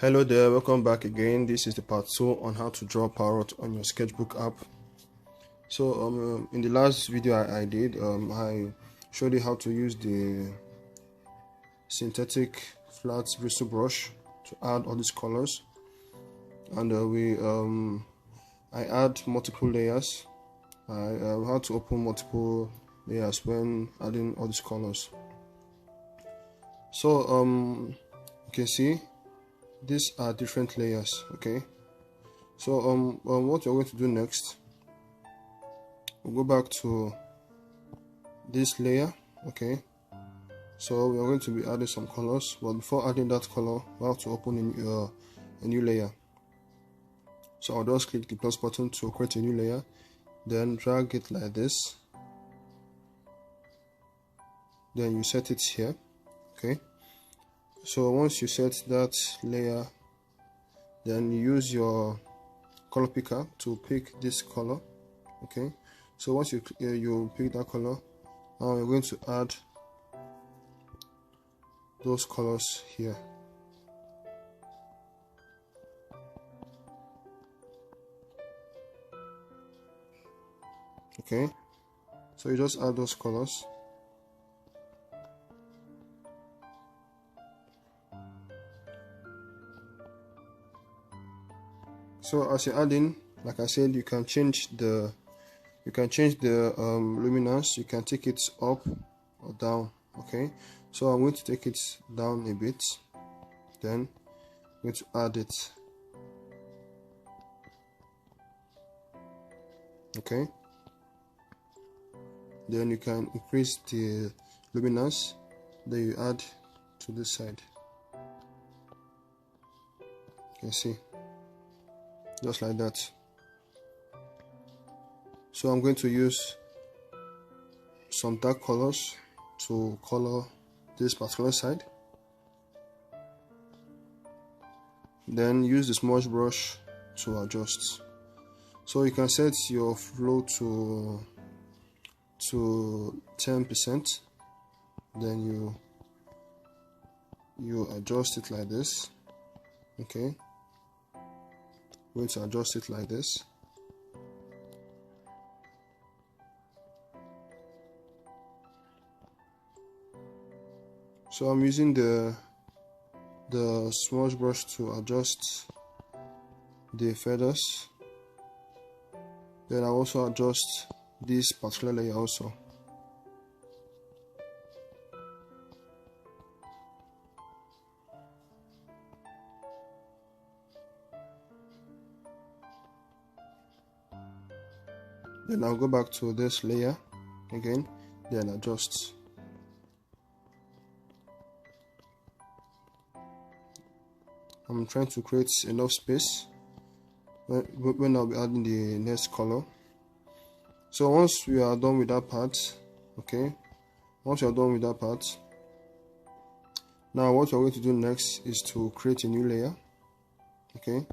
Hello there, welcome back again. This is the part 2 on how to draw parrot on your sketchbook app. So in the last video I did, I showed you how to use the synthetic flat bristle brush to add all these colors, and I add multiple layers. I had to open multiple layers when adding all these colors. So you can see these are different layers. Okay, so what you're going to do next, we'll go back to this layer. Okay, so we're going to be adding some colors, but before adding that color we have to open a new layer. So I'll just click the plus button to create a new layer, then drag it like this, then you set it here. Okay, so once you set that layer, then you use your color picker to pick this color. Okay, so once you pick that color, now you're going to add those colors here. Okay, so you just add those colors. So as you're adding, like I said, you can change the luminance. You can take it up or down. Okay, so I'm going to take it down a bit, then I'm going to add it. Okay, then you can increase the luminance, then you add to this side. You can see, just like that. So I'm going to use some dark colors to color this particular side, then use the smudge brush to adjust. So you can set your flow to 10%, then you adjust it like this. Okay, I'm going to adjust it like this. So I'm using the smudge brush to adjust the feathers, then I also adjust this particular layer also. Then I'll go back to this layer again, then adjust. I'm trying to create enough space when I'll be adding the next color. So once we are done with that part, okay, once you are done with that part, now what we're going to do next is to create a new layer. Okay,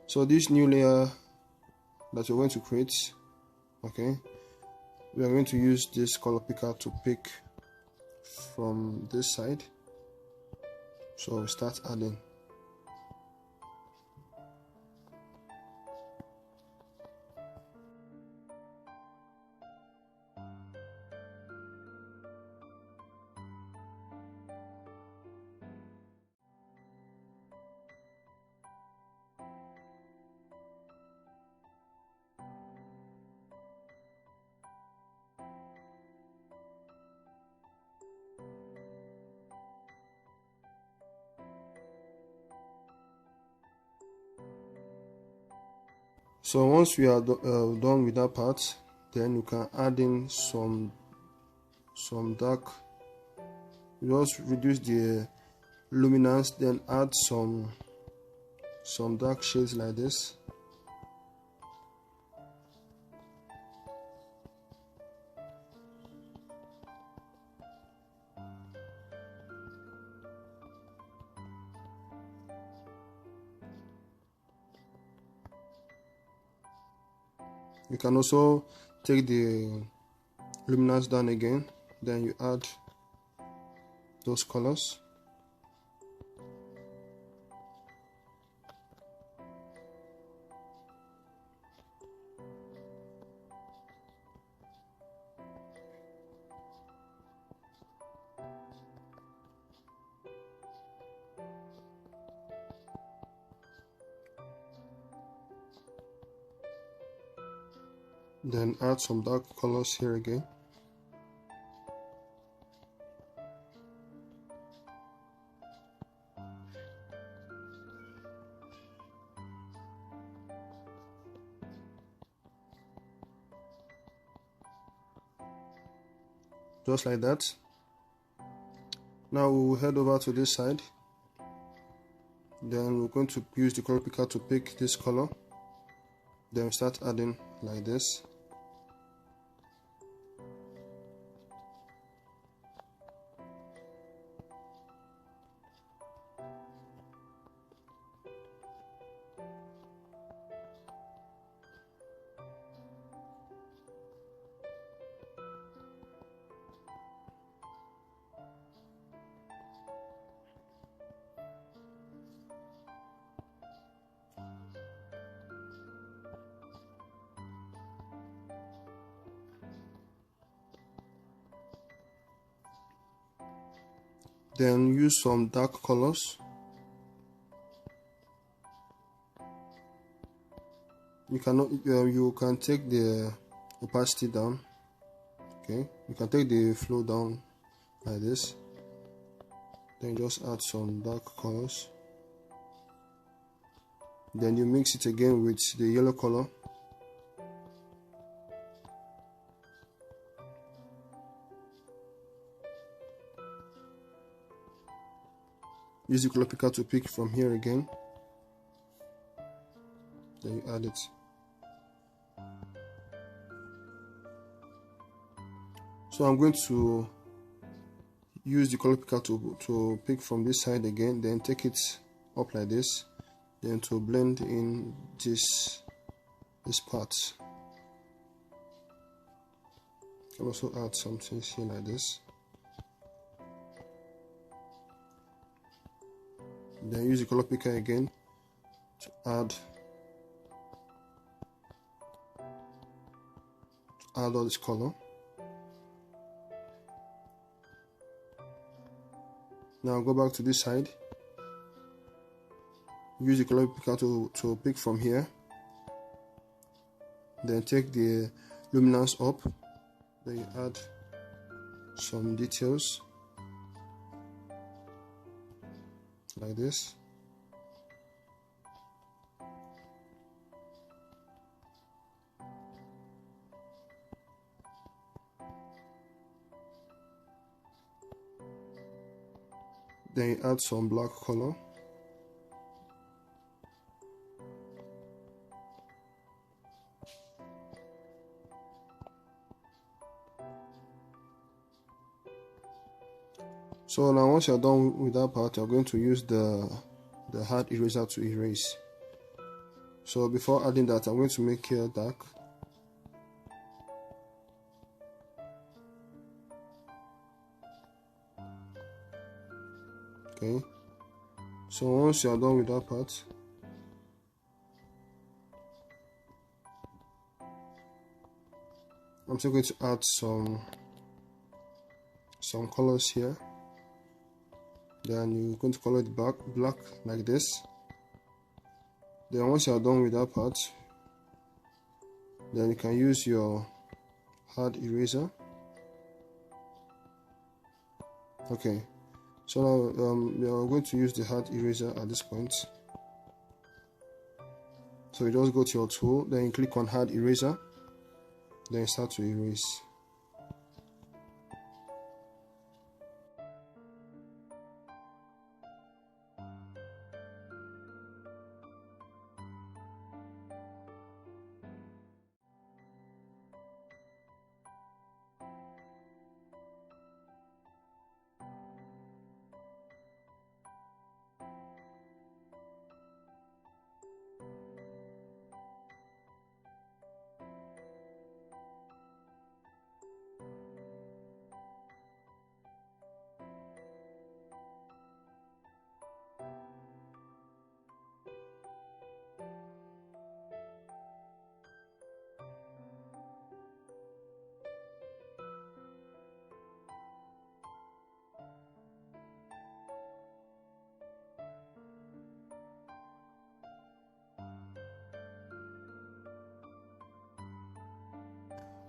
so this new layer that you're going to create, okay, we are going to use this color picker to pick from this side. So we start adding. So once we are done with that part, then you can add in some dark. You just reduce the luminance, then add some dark shades like this. You can also take the luminance down again, then you add those colors. Then add some dark colors here again. Just like that. Now we will head over to this side. Then we're going to use the color picker to pick this color. Then start adding like this. Then use some dark colors. You can take the opacity down. Okay, you can take the flow down like this. Then just add some dark colors. Then you mix it again with the yellow color. Use the color picker to pick from here again. Then you add it. So I'm going to use the color picker to pick from this side again, then take it up like this, then to blend in this part. You can also add some things here like this. Then use the color picker again to add all this color. Now go back to this side. Use the color picker to pick from here. Then take the luminance up. Then you add some details like this. Then you add some black color. So now once you're done with that part, you're going to use the hard eraser to erase. So before adding that, I'm going to make here dark. Okay, so once you are done with that part, I'm still going to add some colors here. Then you're going to color it black like this. Then once you are done with that part, then you can use your hard eraser. Okay, so now we are going to use the hard eraser at this point. So you just go to your tool, then you click on hard eraser, then you start to erase.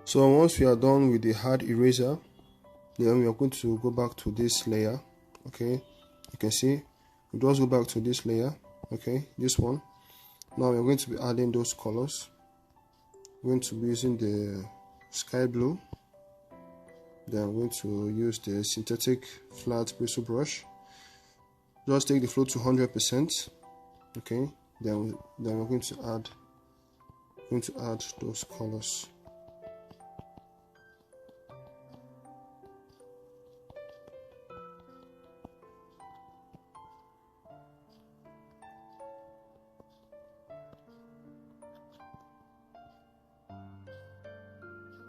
So once we are done with the hard eraser, then we are going to go back to this layer. Okay, you can see we just go back to this layer. Okay, this one. Now we are going to be adding those colors. We're going to be using the sky blue. Then I'm going to use the synthetic flat bristle brush. Just take the flow to 100%. Okay, then we're going to add those colors.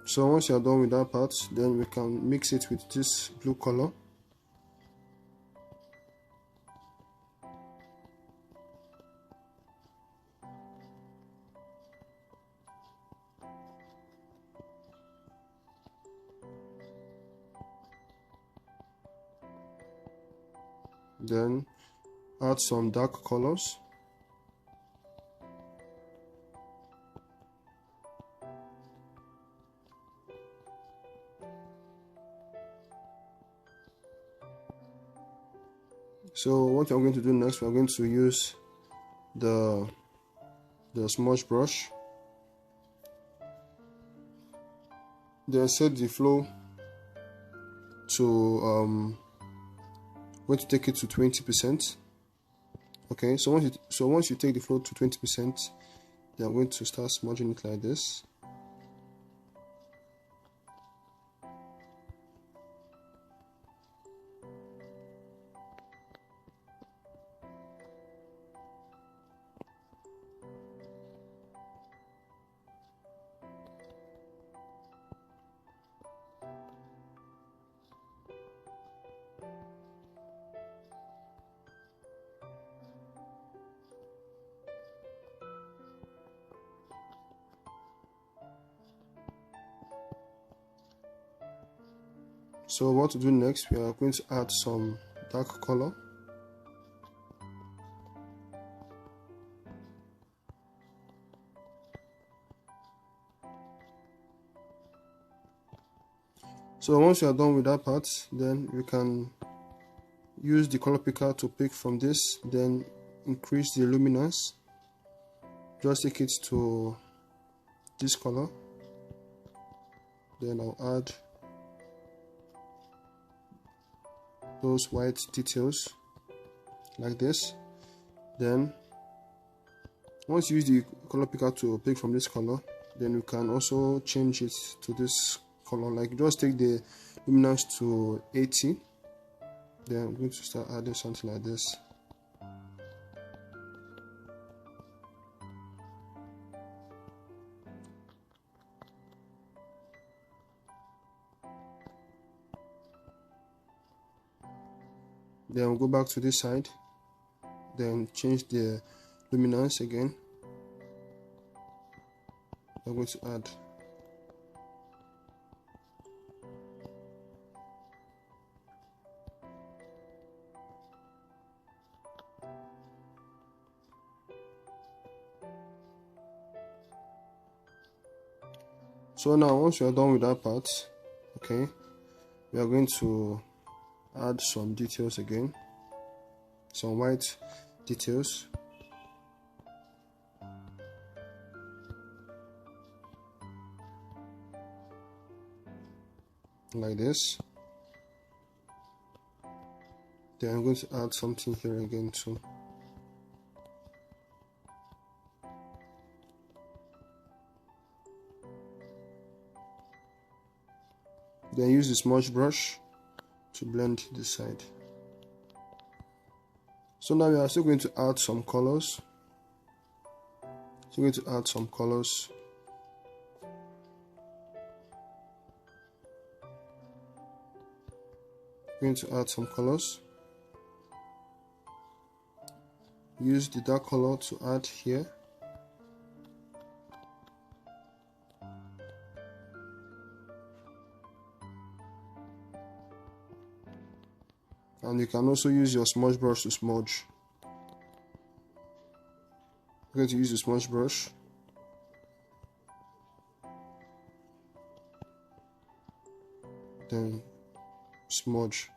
So once you are done with that part, then we can mix it with this blue color. Then add some dark colors. So what I'm going to do next, we're going to use the smudge brush. Then set the flow to going to take it to 20%. Okay, so once you take the flow to 20%, then I'm going to start smudging it like this. So what to do next, we are going to add some dark color. So once you are done with that part, then we can use the color picker to pick from this, then increase the luminance. Just take it to this color, then I'll add those white details like this. Then once you use the color picker to pick from this color, then you can also change it to this color. Like just take the luminance to 80. Then I'm going to start adding something like this. Then we'll go back to this side, then change the luminance again. I'm going to add so now once we are done with that part, okay, we are going to add some details again, some white details. Like this. Then I'm going to add something here again too. Then use the smudge brush to blend this side. So now we are still going to add some colors. So we're going to add some colors. We're going to add some colors. Use the dark color to add here. And you can also use your smudge brush to smudge. I'm going to use the smudge brush. then smudge.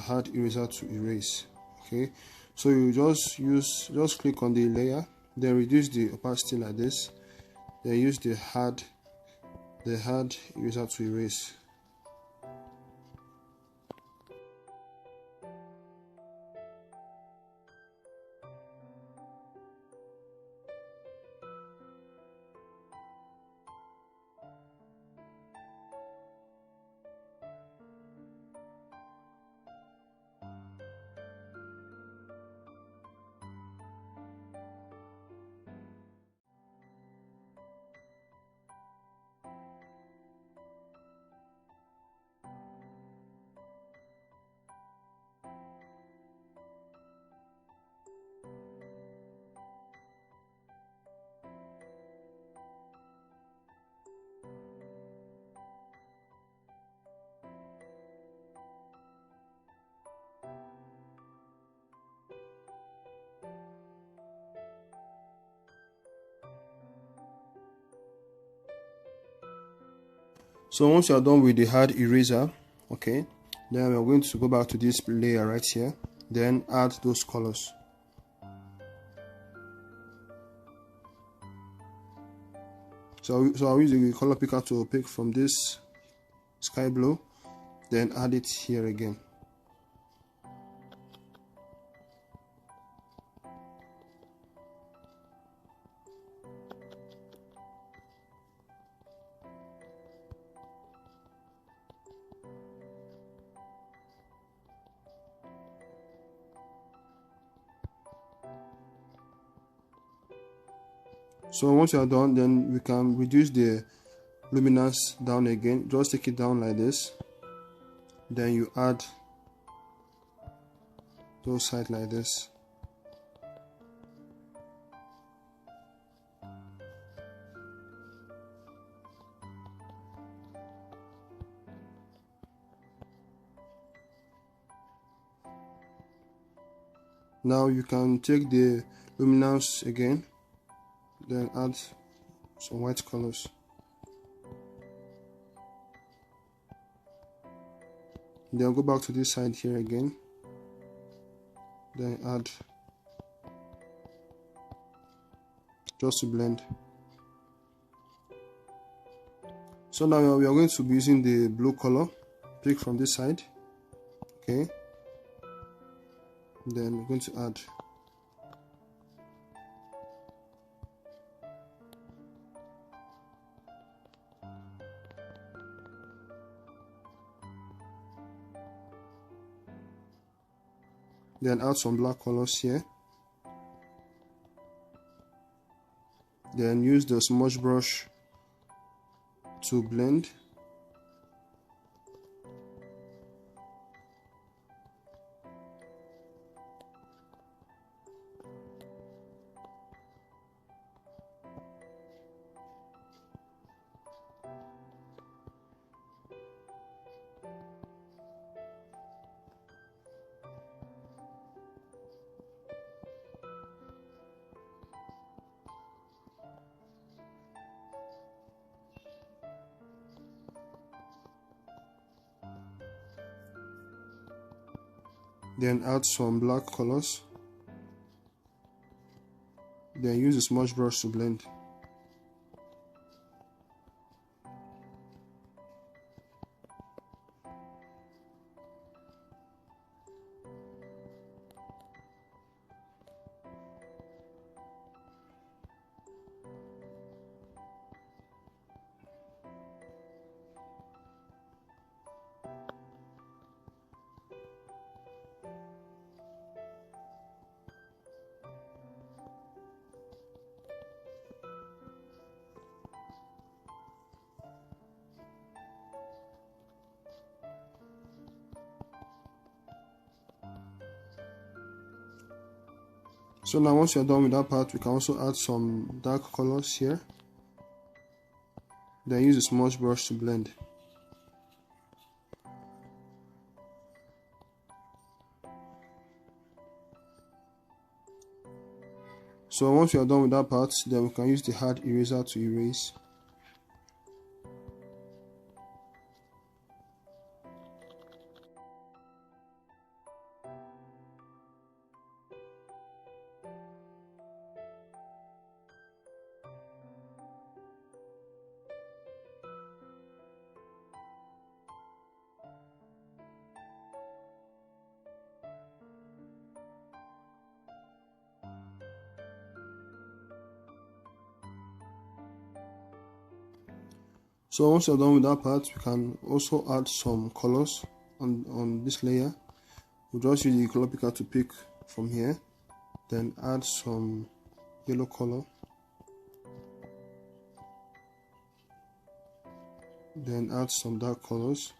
Hard eraser to erase. Okay, so you just click on the layer, then reduce the opacity like this, then use the hard eraser to erase. So once you are done with the hard eraser, okay, then we are going to go back to this layer right here, then add those colors. So I'll use the color picker to pick from this sky blue, then add it here again. So once you are done, then we can reduce the luminance down again. Just take it down like this, then you add those sides like this. Now you can take the luminance again, then add some white colors. Then go back to this side here again, then add just to blend. So now we are going to be using the blue color. Pick from this side, okay, then we're going to add. Then add some black colors here. Then use the smudge brush to blend. Then add some black colors, then use the smudge brush to blend. So now once you're done with that part, we can also add some dark colors here. Then use a smudge brush to blend. So once you are done with that part, then we can use the hard eraser to erase. So once you're done with that part, we can also add some colors on this layer. We'll just use the color picker to pick from here, then add some yellow color, then add some dark colors.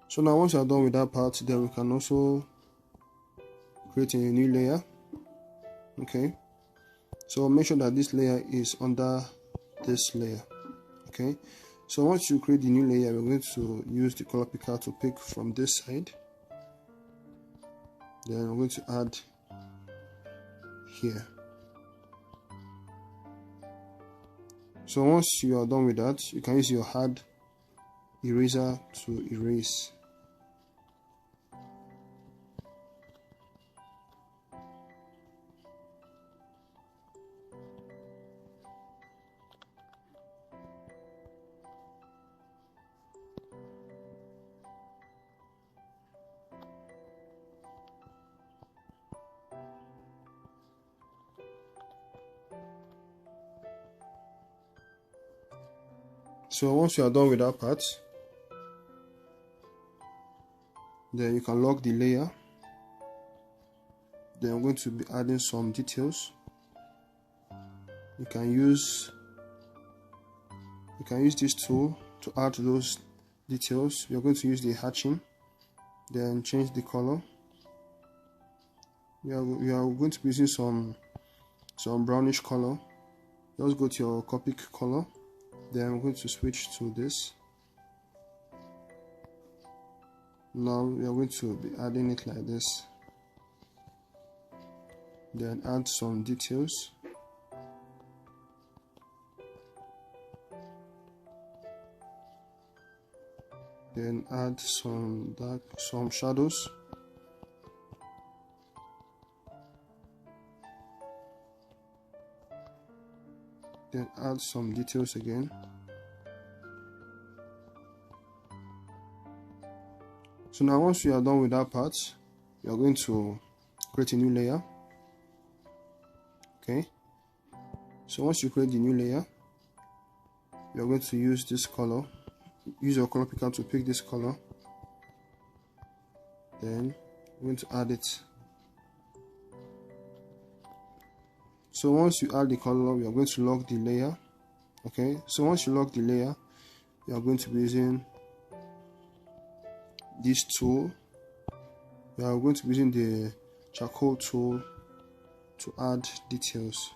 So now once you're done with that part, then we can also create a new layer. Okay, so make sure that this layer is under this layer. Okay, so once you create the new layer, we're going to use the color picker to pick from this side. Then we're going to add here. So once you are done with that, you can use your hard eraser to erase. So once you are done with that part, then you can lock the layer. Then I'm going to be adding some details. You can use this tool to add those details. We are going to use the hatching, then change the color. We are going to be using some brownish color. Just go to your Copic color. Then I'm going to switch to this. Now we are going to be adding it like this. Then add some details. Then add some shadows. Then add some details again. So now once you are done with that part, you are going to create a new layer. Okay, so once you create the new layer, you are going to use this color. Use your color picker to pick this color. Then you're going to add it. So once you add the color, we are going to lock the layer. Okay, so once you lock the layer, you are going to be using this tool. We are going to be using the charcoal tool to add details.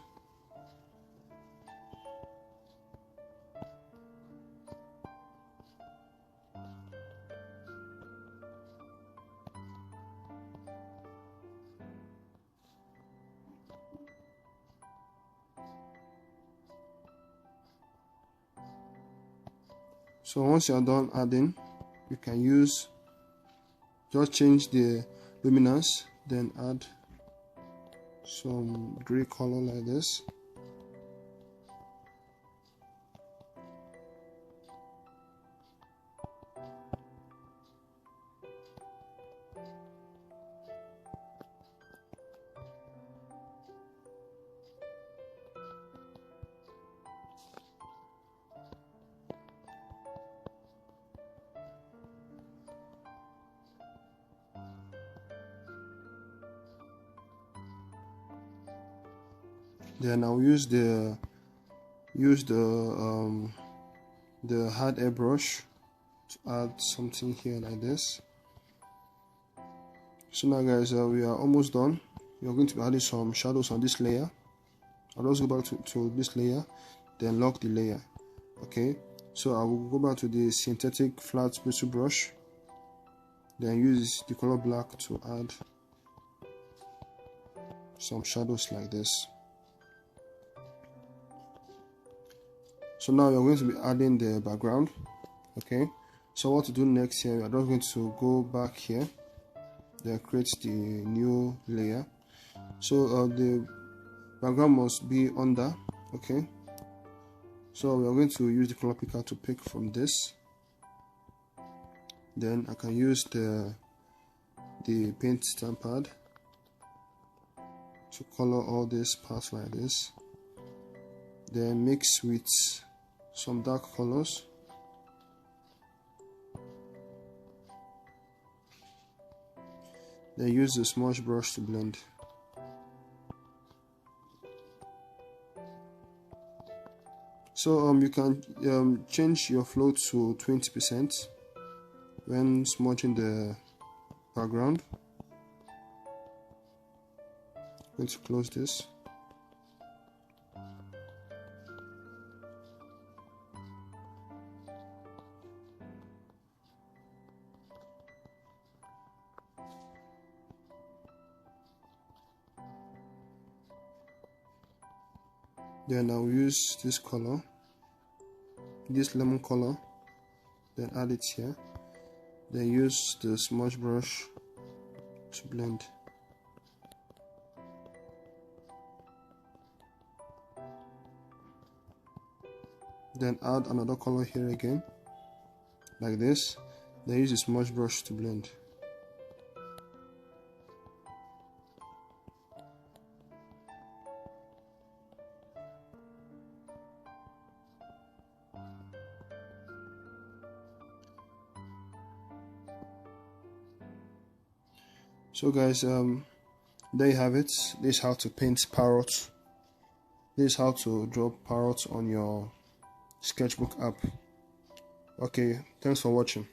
So once you are done adding, you can just change the luminance, then add some gray color like this. Then I'll use the hard airbrush to add something here like this. So now guys, we are almost done. We are going to be adding some shadows on this layer. I'll also go back to this layer, then lock the layer. Okay, so I will go back to the synthetic flat pencil brush, then use the color black to add some shadows like this. So now we're going to be adding the background. Okay, so what to do next here, we are just going to go back here, then create the new layer. So the background must be under. Okay, so we are going to use the color picker to pick from this. Then I can use the paint stamp pad to color all these parts like this, then mix with some dark colors. Then use the smudge brush to blend. So you can change your flow to 20% when smudging the background. I'm going to close this. Then I'll use this color, this lemon color, then add it here. Then use the smudge brush to blend. Then add another color here again, like this. Then use the smudge brush to blend. So guys, there you have it. This is how to paint parrots. This is how to draw parrots on your sketchbook app. Okay, thanks for watching.